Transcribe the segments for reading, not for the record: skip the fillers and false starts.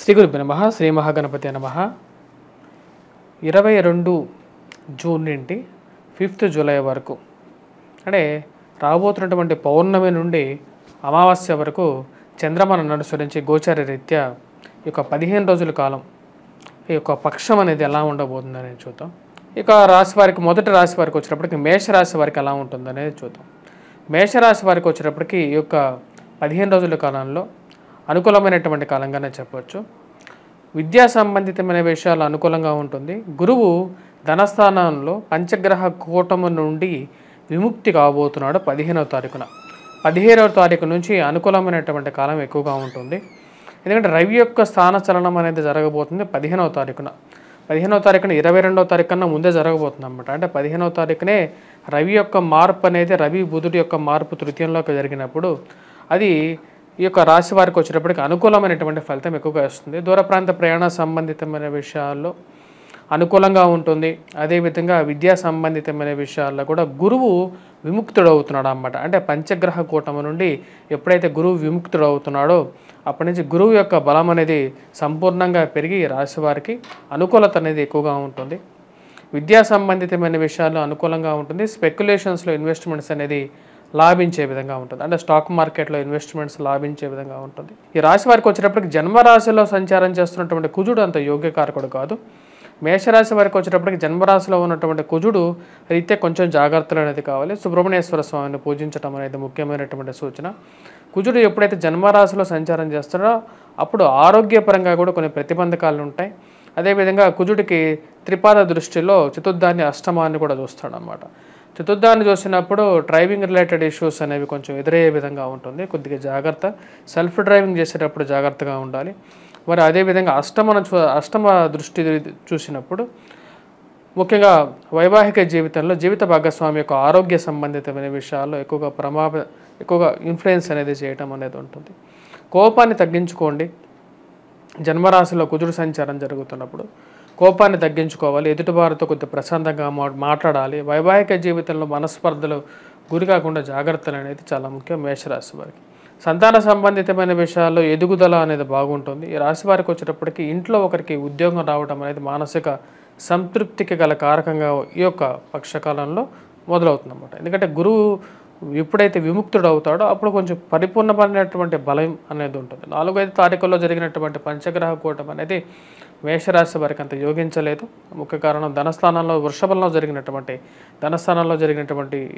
శ్రీ గురుభ్యో నమః. శ్రీ మహాగణపతి నమః. 22 జూన్ నుండి 5 జూలై వరకు అంటే రాబోతున్నటువంటి పౌర్ణమి నుండి అమావాస్య వరకు చంద్రమానం అనుసరించి గోచార రీత్యా ఈ యొక్క 15 రోజుల కాలం ఈ యొక్క పక్షం అనేది ఎలా ఉండబోతుందనేది చూద్దాం. ఇక రాశి వారికి మొదటి రాశి వారికి వచ్చేటప్పటికి మేషరాశి వారికి ఎలా ఉంటుందనేది చూద్దాం. మేషరాశి వారికి వచ్చేటప్పటికి ఈ యొక్క 15 రోజుల కాలంలో అనుకూలమైనటువంటి కాలంగానే చెప్పవచ్చు. విద్యా సంబంధితమైన విషయాలు అనుకూలంగా ఉంటుంది. గురువు ధనస్థానంలో పంచగ్రహ కూటమి నుండి విముక్తి కాబోతున్నాడు 15వ తారీఖున. 17వ తారీఖు నుంచి అనుకూలమైనటువంటి కాలం ఎక్కువగా ఉంటుంది. ఎందుకంటే రవి యొక్క స్థాన చలనం అనేది జరగబోతుంది 15వ తారీఖున. 15వ తారీఖున 22వ తారీఖు కన్నా ముందే జరగబోతుంది అన్నమాట. అంటే 15వ తారీఖునే రవి యొక్క మార్పు అనేది రవి బుధుడి యొక్క మార్పు తృతీయంలోకి జరిగినప్పుడు అది ఈ యొక్క రాశి వారికి వచ్చేటప్పటికి అనుకూలమైనటువంటి ఫలితం ఎక్కువగా వస్తుంది. దూర ప్రాంత ప్రయాణ సంబంధితమైన విషయాల్లో అనుకూలంగా ఉంటుంది. అదేవిధంగా విద్యా సంబంధితమైన విషయాల్లో కూడా గురువు విముక్తుడవుతున్నాడు అన్నమాట. అంటే పంచగ్రహ కూటమి నుండి ఎప్పుడైతే గురువు విముక్తుడవుతున్నాడో అప్పటి నుంచి గురువు యొక్క బలం అనేది సంపూర్ణంగా పెరిగి రాశి వారికి అనుకూలత అనేది ఎక్కువగా ఉంటుంది. విద్యా సంబంధితమైన విషయాల్లో అనుకూలంగా ఉంటుంది. స్పెక్యులేషన్స్లో ఇన్వెస్ట్మెంట్స్ అనేది లాభించే విధంగా ఉంటుంది. అంటే స్టాక్ మార్కెట్లో ఇన్వెస్ట్మెంట్స్ లాభించే విధంగా ఉంటుంది. ఈ రాశి వారికి వచ్చేటప్పటికి జన్మరాశిలో సంచారం చేస్తున్నటువంటి కుజుడు అంత యోగ్యకారకుడు కాదు. మేషరాశి వారికి వచ్చేటప్పటికి జన్మరాశిలో ఉన్నటువంటి కుజుడు రీత్యా కొంచెం జాగ్రత్తలు అనేది కావాలి. సుబ్రహ్మణ్యేశ్వర స్వామిని పూజించడం అనేది ముఖ్యమైనటువంటి సూచన. కుజుడు ఎప్పుడైతే జన్మరాశిలో సంచారం చేస్తాడో అప్పుడు ఆరోగ్యపరంగా కూడా కొన్ని ప్రతిబంధకాలు ఉంటాయి. అదేవిధంగా కుజుడికి త్రిపాద దృష్టిలో చతుర్థాన్ని అష్టమాన్ని కూడా చూస్తాడు అన్నమాట. చతుర్థాన్ని చూసినప్పుడు డ్రైవింగ్ రిలేటెడ్ ఇష్యూస్ అనేవి కొంచెం ఎదురయ్యే విధంగా ఉంటుంది. కొద్దిగా జాగ్రత్త. సెల్ఫ్ డ్రైవింగ్ చేసేటప్పుడు జాగ్రత్తగా ఉండాలి. మరి అదేవిధంగా అష్టమ దృష్టి చూసినప్పుడు ముఖ్యంగా వైవాహిక జీవితంలో జీవిత భాగస్వామి యొక్క ఆరోగ్య సంబంధితమైన విషయాల్లో ఎక్కువగా ఇన్ఫ్లుయెన్స్ అనేది చేయటం అనేది ఉంటుంది. కోపాన్ని తగ్గించుకోండి. జన్మరాశిలో కుజుడు సంచారం జరుగుతున్నప్పుడు కోపాన్ని తగ్గించుకోవాలి. ఎదుటివారితో కొద్దిగా ప్రశాంతంగా మాట్లాడాలి. వైవాహిక జీవితంలో మనస్పర్ధలు గురి కాకుండా జాగ్రత్తలు అనేది చాలా ముఖ్యం మేషరాశి వారికి. సంతాన సంబంధితమైన విషయాల్లో ఎదుగుదల అనేది బాగుంటుంది. ఈ రాశి వారికి వచ్చేటప్పటికి ఇంట్లో ఒకరికి ఉద్యోగం రావడం అనేది మానసిక సంతృప్తికి గల కారకంగా ఈ యొక్క పక్షకాలంలో మొదలవుతుంది అన్నమాట. ఎందుకంటే గురువు ఎప్పుడైతే విముక్తుడు అవుతాడో అప్పుడు కొంచెం పరిపూర్ణమైనటువంటి బలం అనేది ఉంటుంది. 4-5 తారీఖుల్లో జరిగినటువంటి పంచగ్రహ కూటమి అనేది మేషరాశి వారికి అంత యోగించలేదు. ముఖ్య కారణం ధనస్థానంలో వృషభంలో జరిగినటువంటి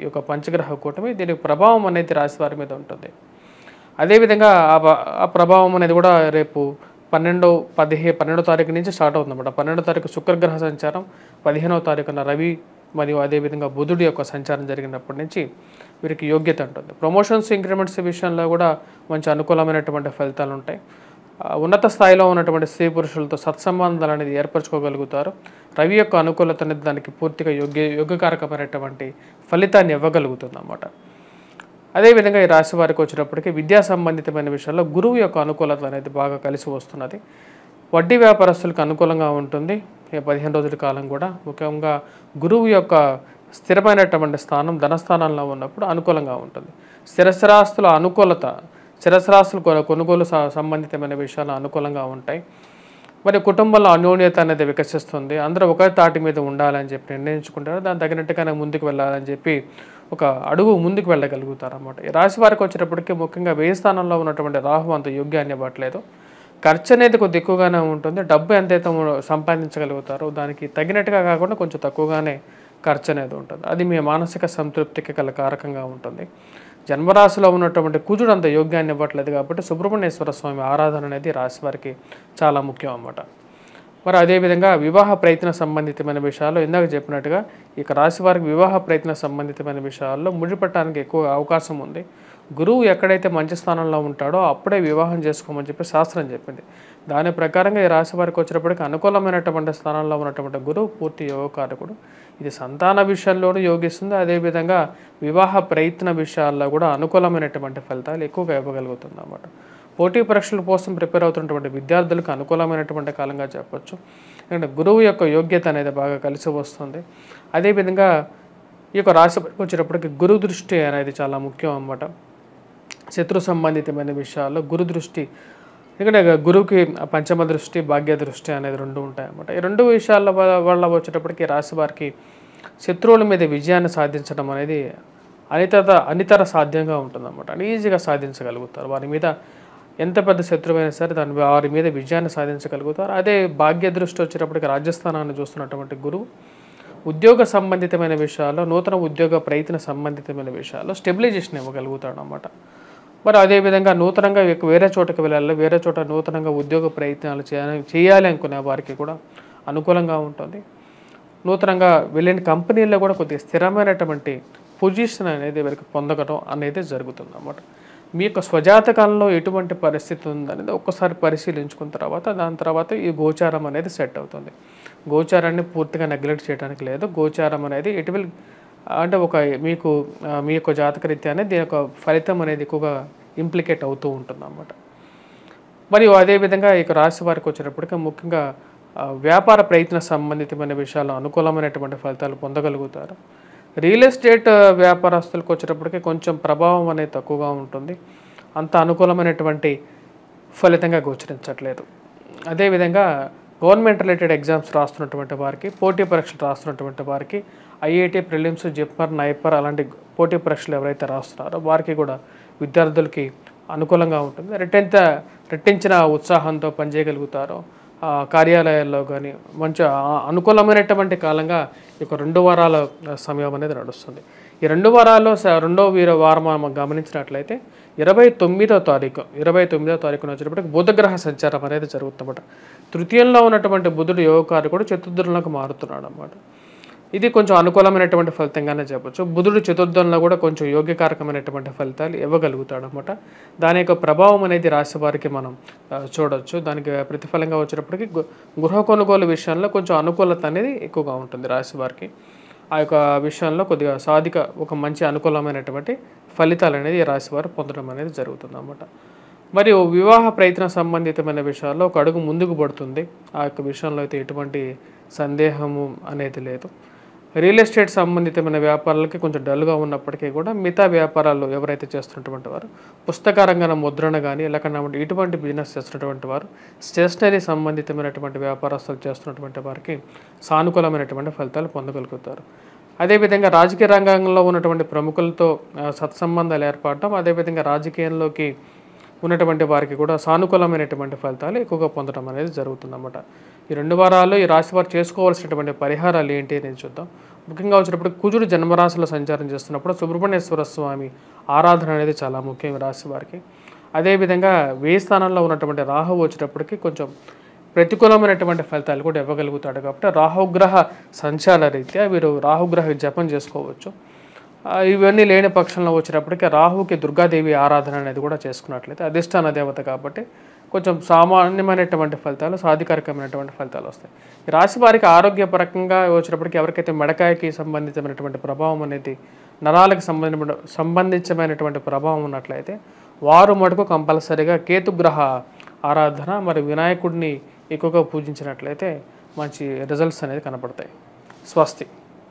ఈ యొక్క పంచగ్రహ కూటమి దీనికి ప్రభావం అనేది రాశి వారి మీద ఉంటుంది. అదేవిధంగా ఆ ప్రభావం అనేది కూడా రేపు 12 తారీఖు నుంచి స్టార్ట్ అవుతుందన్నమాట. 12వ తారీఖు శుక్రగ్రహ సంచారం, 15వ తారీఖున రవి మరియు అదేవిధంగా బుధుడి యొక్క సంచారం జరిగినప్పటి నుంచి వీరికి యోగ్యత ఉంటుంది. ప్రమోషన్స్ ఇంక్రిమెంట్స్ విషయంలో కూడా మంచి అనుకూలమైనటువంటి ఫలితాలు ఉంటాయి. ఉన్నత స్థాయిలో ఉన్నటువంటి స్త్రీ పురుషులతో సత్సంబంధాలు అనేది ఏర్పరచుకోగలుగుతారు. రవి యొక్క అనుకూలత అనేది దానికి పూర్తిగా యోగ్యకారకమైనటువంటి ఫలితాన్ని ఇవ్వగలుగుతుంది అన్నమాట. అదేవిధంగా ఈ రాశి వారికి వచ్చినప్పటికీ విద్యా సంబంధితమైన విషయాల్లో గురువు యొక్క అనుకూలత అనేది బాగా కలిసి వస్తున్నది. వడ్డీ వ్యాపారస్తులకు అనుకూలంగా ఉంటుంది. 15 రోజుల కాలం కూడా ముఖ్యంగా గురువు యొక్క స్థిరమైనటువంటి స్థానం ధనస్థానంలో ఉన్నప్పుడు అనుకూలంగా ఉంటుంది. స్థిరస్థిరాస్తుల అనుకూలత, స్థిరస్థిరాస్తుల కొనుగోలు సంబంధితమైన విషయాలు అనుకూలంగా ఉంటాయి. మరి కుటుంబంలో అన్యోన్యత అనేది వికసిస్తుంది. అందరూ ఒకే తాటి మీద ఉండాలని చెప్పి నిర్ణయించుకుంటారు. దాని తగినట్టుగానే ముందుకు వెళ్ళాలని చెప్పి ఒక అడుగు ముందుకు వెళ్ళగలుగుతారు అన్నమాట. ఈ రాశి వారికి వచ్చేటప్పటికి ముఖ్యంగా 1000 స్థానంలో ఉన్నటువంటి రాహు అంత యోగ్యాన్ని ఇవ్వట్లేదు. ఖర్చు అనేది కొద్ది ఎక్కువగానే ఉంటుంది. డబ్బు ఎంతైతే సంపాదించగలుగుతారో దానికి తగినట్టుగా కాకుండా కొంచెం తక్కువగానే ఖర్చు అనేది ఉంటుంది. అది మీ మానసిక సంతృప్తికి గల కారకంగా ఉంటుంది. జన్మరాశిలో ఉన్నటువంటి కుజుడు అంత యోగ్యాన్ని ఇవ్వట్లేదు కాబట్టి సుబ్రహ్మణ్యేశ్వర స్వామి ఆరాధన అనేది రాశి వారికి చాలా ముఖ్యం అన్నమాట. మరి అదేవిధంగా వివాహ ప్రయత్న సంబంధితమైన విషయాల్లో ఇందాక చెప్పినట్టుగా ఇక రాశి వారికి వివాహ ప్రయత్న సంబంధితమైన విషయాల్లో ముడిపట్టడానికి ఎక్కువ అవకాశం ఉంది. గురువు ఎక్కడైతే మంచి స్థానంలో ఉంటాడో అప్పుడే వివాహం చేసుకోమని చెప్పి శాస్త్రం చెప్పింది. దాని ప్రకారంగా ఈ రాశి వారికి వచ్చేటప్పటికి అనుకూలమైనటువంటి స్థానంలో ఉన్నటువంటి గురువు పూర్తి యోగకారకుడు. ఇది సంతాన విషయంలోనూ యోగిస్తుంది. అదేవిధంగా వివాహ ప్రయత్న విషయాల్లో కూడా అనుకూలమైనటువంటి ఫలితాలు ఎక్కువగా ఇవ్వగలుగుతుంది అన్నమాట. పోటీ పరీక్షల కోసం ప్రిపేర్ అవుతున్నటువంటి విద్యార్థులకు అనుకూలమైనటువంటి కాలంగా చెప్పొచ్చు. ఎందుకంటే గురువు యొక్క యోగ్యత అనేది బాగా కలిసి వస్తుంది. అదేవిధంగా ఈ యొక్క రాశి వచ్చేటప్పటికి గురు దృష్టి అనేది చాలా ముఖ్యం అన్నమాట. శత్రు సంబంధితమైన విషయాల్లో గురు దృష్టి ఎందుకంటే గురువుకి పంచమ దృష్టి, భాగ్య దృష్టి అనేది 2 ఉంటాయన్నమాట. ఈ 2 విషయాల వల్ల వచ్చేటప్పటికి రాశి వారికి శత్రువుల మీద విజయాన్ని సాధించడం అనేది అనితర సాధ్యంగా ఉంటుందన్నమాట. ఈజీగా సాధించగలుగుతారు. వారి మీద ఎంత పెద్ద శత్రువైనా సరే వారి మీద విజయాన్ని సాధించగలుగుతారు. అదే భాగ్య దృష్టి వచ్చేటప్పటికి రాజస్థానాన్ని చూస్తున్నటువంటి గురువు ఉద్యోగ సంబంధితమైన విషయాల్లో, నూతన ఉద్యోగ ప్రయత్న సంబంధితమైన విషయాల్లో స్టెబిలైజేషన్ ఇవ్వగలుగుతాడు అన్నమాట. మరి అదేవిధంగా నూతనంగా వేరే చోటకి వెళ్ళాలి, వేరే చోట నూతనంగా ఉద్యోగ ప్రయత్నాలు చేయాలి అనుకునే వారికి కూడా అనుకూలంగా ఉంటుంది. నూతనంగా వెళ్ళిన కంపెనీల్లో కూడా కొద్దిగా స్థిరమైనటువంటి పొజిషన్ అనేది వీరికి పొందగడం అనేది జరుగుతుంది అన్నమాట. మీ యొక్క స్వజాతకాలంలో ఎటువంటి పరిస్థితి ఉందనేది ఒక్కసారి పరిశీలించుకున్న తర్వాత దాని తర్వాత ఈ గోచారం అనేది సెట్ అవుతుంది. గోచారాన్ని పూర్తిగా నెగ్లెక్ట్ చేయడానికి లేదు. గోచారం అనేది అంటే మీ యొక్క జాతకరీత్యా అనేది దీని యొక్క ఫలితం అనేది ఎక్కువగా ఇంప్లికేట్ అవుతూ ఉంటుందన్నమాట. మరియు అదేవిధంగా ఇక రాశి వారికి వచ్చేటప్పటికి ముఖ్యంగా వ్యాపార ప్రయత్న సంబంధితమైన విషయాల్లో అనుకూలమైనటువంటి ఫలితాలు పొందగలుగుతారు. రియల్ ఎస్టేట్ వ్యాపారస్తులకు వచ్చేటప్పటికి కొంచెం ప్రభావం అనేది తక్కువగా ఉంటుంది. అంత అనుకూలమైనటువంటి ఫలితంగా గోచరించట్లేదు. అదేవిధంగా గవర్నమెంట్ రిలేటెడ్ ఎగ్జామ్స్ రాస్తున్నటువంటి వారికి, పోటీ పరీక్షలు రాస్తున్నటువంటి వారికి, ఐఐటి ప్రిలిమ్స్, జిప్మర్, నైపర్ అలాంటి పోటీ పరీక్షలు ఎవరైతే రాస్తున్నారో వారికి కూడా విద్యార్థులకి అనుకూలంగా ఉంటుంది. రెట్టించిన ఉత్సాహంతో పనిచేయగలుగుతారో కార్యాలయాల్లో కానీ మంచి అనుకూలమైనటువంటి కాలంగా ఈ 2 వారాల సమయం అనేది నడుస్తుంది. ఈ 2 వారాల్లో రెండో వారం మనం గమనించినట్లయితే 29వ తారీఖున వచ్చేటప్పటికి బుధగ్రహ సంచారం అనేది జరుగుతుందన్నమాట. తృతీయంలో ఉన్నటువంటి బుధుడు యోగకారకుడు చతుర్థంలోకి మారుతున్నాడు అన్నమాట. ఇది కొంచెం అనుకూలమైనటువంటి ఫలితంగానే చెప్పొచ్చు. బుధుడు చతుర్థంలో కూడా కొంచెం యోగ్యకారకమైనటువంటి ఫలితాలు ఇవ్వగలుగుతాడు అన్నమాట. దాని యొక్క ప్రభావం అనేది రాశి వారికి మనం చూడొచ్చు. దానికి ప్రతిఫలంగా వచ్చేటప్పటికి గృహ కొనుగోలు విషయంలో కొంచెం అనుకూలత అనేది ఎక్కువగా ఉంటుంది రాశి వారికి. ఆ యొక్క విషయంలో కొద్దిగా ఒక మంచి అనుకూలమైనటువంటి ఫలితాలు అనేది ఈ రాశి వారు పొందడం అనేది జరుగుతుంది అన్నమాట. మరియు వివాహ ప్రయత్న సంబంధితమైన విషయాల్లో ఒక అడుగు ముందుకు పడుతుంది. ఆ యొక్క విషయంలో అయితే ఎటువంటి సందేహము అనేది లేదు. రియల్ ఎస్టేట్ సంబంధితమైన వ్యాపారాలకి కొంచెం డల్గా ఉన్నప్పటికీ కూడా మిగతా వ్యాపారాలు ఎవరైతే చేస్తున్నటువంటి వారు, పుస్తక రంగన ముద్రణ కానీ లేకపోతే ఇటువంటి బిజినెస్ చేస్తున్నటువంటి వారు, స్టేషనరీ సంబంధితమైనటువంటి వ్యాపారస్తులు చేస్తున్నటువంటి వారికి సానుకూలమైనటువంటి ఫలితాలు పొందగలుగుతారు. అదేవిధంగా రాజకీయ రంగంలో ఉన్నటువంటి ప్రముఖులతో సత్సంబంధాలు ఏర్పడటం, అదేవిధంగా రాజకీయంలోకి ఉన్నటువంటి వారికి కూడా సానుకూలమైనటువంటి ఫలితాలు ఎక్కువగా పొందడం అనేది జరుగుతుందన్నమాట. ఈ 2 వారాల్లో ఈ రాశి వారు చేసుకోవాల్సినటువంటి పరిహారాలు ఏంటి అనేది చూద్దాం. ముఖ్యంగా వచ్చినప్పుడు కుజుడు జన్మరాశిలో సంచారం చేస్తున్నప్పుడు సుబ్రహ్మణ్యేశ్వర స్వామి ఆరాధన అనేది చాలా ముఖ్యం రాశి వారికి. అదేవిధంగా 1000 స్థానంలో ఉన్నటువంటి రాహువు వచ్చేటప్పటికి కొంచెం ప్రతికూలమైనటువంటి ఫలితాలు కూడా ఇవ్వగలుగుతాడు. కాబట్టి రాహుగ్రహ సంచార రీత్యా వీరు రాహుగ్రహ జపం చేసుకోవచ్చు. ఇవన్నీ లేని పక్షంలో వచ్చేటప్పటికి రాహుకి దుర్గాదేవి ఆరాధన అనేది కూడా చేసుకున్నట్లయితే అధిష్టాన దేవత కాబట్టి కొంచెం సామాన్యమైనటువంటి ఫలితాలు, సాధికారికమైనటువంటి ఫలితాలు వస్తాయి. ఈ రాశి వారికి ఆరోగ్యపరంగా వచ్చేటప్పటికి ఎవరికైతే మెడకాయకి సంబంధించినటువంటి ప్రభావం అనేది, నరాలకు సంబంధించినటువంటి ప్రభావం ఉన్నట్లయితే వారు మటుకు కంపల్సరీగా కేతుగ్రహ ఆరాధన మరి వినాయకుడిని ఎక్కువగా పూజించినట్లయితే మంచి రిజల్ట్స్ అనేది కనపడతాయి. స్వస్తి.